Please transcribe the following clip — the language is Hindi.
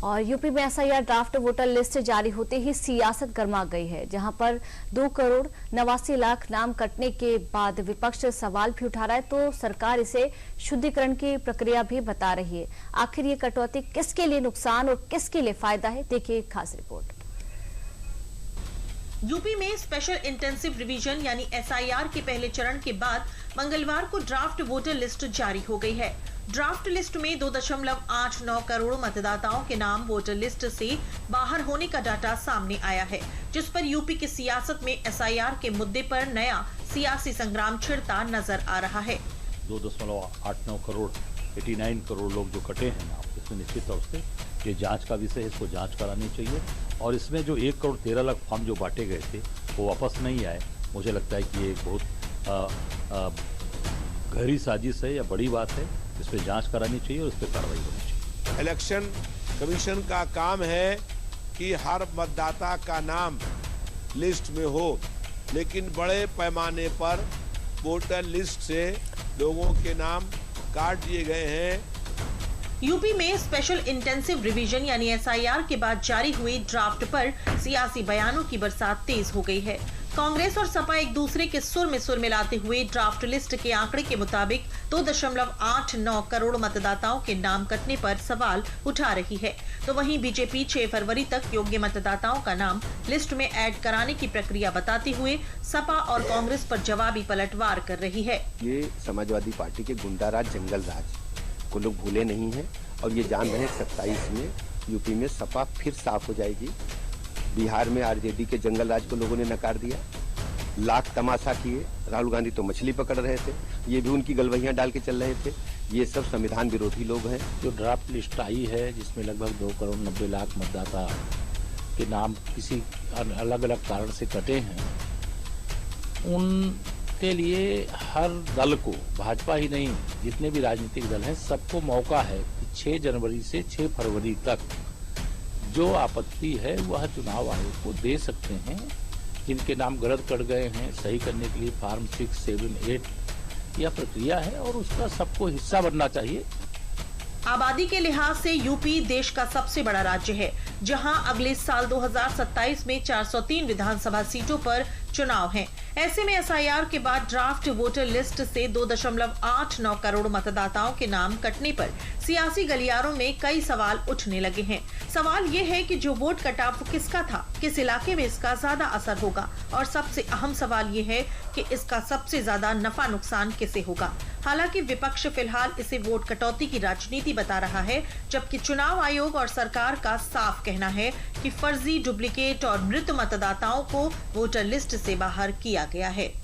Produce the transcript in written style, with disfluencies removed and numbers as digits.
और यूपी में एसआईआर ड्राफ्ट वोटर लिस्ट जारी होते ही सियासत गर्मा गई है, जहां पर 2,89,00,000 नाम कटने के बाद विपक्ष सवाल भी उठा रहा है, तो सरकार इसे शुद्धिकरण की प्रक्रिया भी बता रही है। आखिर ये कटौती किसके लिए नुकसान और किसके लिए फायदा है, देखिए खास रिपोर्ट। यूपी में स्पेशल इंटेंसिव रिवीजन यानी एसआईआर के पहले चरण के बाद मंगलवार को ड्राफ्ट वोटर लिस्ट जारी हो गई है। ड्राफ्ट लिस्ट में 2.89 करोड़ मतदाताओं के नाम वोटर लिस्ट से बाहर होने का डाटा सामने आया है, जिस पर यूपी की सियासत में एसआईआर के मुद्दे पर नया सियासी संग्राम छिड़ता नजर आ रहा है। 2.89 करोड़ 89 करोड़ लोग जो कटे हैं नाम, इसमें निश्चित तौर से ये जांच का विषय है, इसको जांच करानी चाहिए। और इसमें जो 1,13,00,000 फॉर्म जो बांटे गए थे वो वापस नहीं आए। मुझे लगता है कि ये एक बहुत गहरी साजिश है या बड़ी बात है। इस पर जांच करानी चाहिए और इस पर कार्रवाई होनी चाहिए। इलेक्शन कमीशन का काम है कि हर मतदाता का नाम लिस्ट में हो, लेकिन बड़े पैमाने पर वोटर लिस्ट से लोगों के नाम काट दिए गए हैं। यूपी में स्पेशल इंटेंसिव रिवीजन यानी एसआईआर के बाद जारी हुई ड्राफ्ट पर सियासी बयानों की बरसात तेज हो गई है। कांग्रेस और सपा एक दूसरे के सुर में सुर मिलाते हुए ड्राफ्ट लिस्ट के आंकड़े के मुताबिक 2.89 करोड़ मतदाताओं के नाम कटने पर सवाल उठा रही है, तो वहीं बीजेपी 6 फरवरी तक योग्य मतदाताओं का नाम लिस्ट में ऐड कराने की प्रक्रिया बताते हुए सपा और कांग्रेस पर जवाबी पलटवार कर रही है। ये समाजवादी पार्टी के गुंडाराज जंगल राज को लोग भूले नहीं हैं और ये जान रहे 27 में यूपी में सपा फिर साफ हो जाएगी। बिहार में आरजेडी के जंगल राज को लोगों ने नकार दिया, लाख तमाशा किए। राहुल गांधी तो मछली पकड़ रहे थे, ये भी उनकी गलवहियां डाल के चल रहे थे। ये सब संविधान विरोधी लोग हैं। जो ड्राफ्ट लिस्ट आई है जिसमें लगभग 2,90,00,000 मतदाता के नाम किसी अलग अलग कारण से कटे हैं, उनके लिए हर दल को, भाजपा ही नहीं जितने भी राजनीतिक दल हैं, सबको मौका है कि 6 जनवरी से 6 फरवरी तक जो आपत्ति है वह चुनाव आयोग को दे सकते हैं। जिनके नाम गलत कट गए हैं सही करने के लिए फॉर्म 6, 7, 8 यह प्रक्रिया है और उसका सबको हिस्सा बनना चाहिए। आबादी के लिहाज से यूपी देश का सबसे बड़ा राज्य है, जहां अगले साल 2027 में 403 विधानसभा सीटों पर चुनाव हैं। ऐसे में एसआईआर के बाद ड्राफ्ट वोटर लिस्ट से 2.89 करोड़ मतदाताओं के नाम कटने पर सियासी गलियारों में कई सवाल उठने लगे हैं। सवाल ये है कि जो वोट कटा वो किसका था, किस इलाके में इसका ज्यादा असर होगा, और सबसे अहम सवाल ये है कि इसका सबसे ज्यादा नफा नुकसान किसे होगा। हालांकि विपक्ष फिलहाल इसे वोट कटौती की राजनीति बता रहा है, जबकि चुनाव आयोग और सरकार का साफ कहना है कि फर्जी, डुप्लीकेट और मृत मतदाताओं को वोटर लिस्ट से बाहर किया गया है।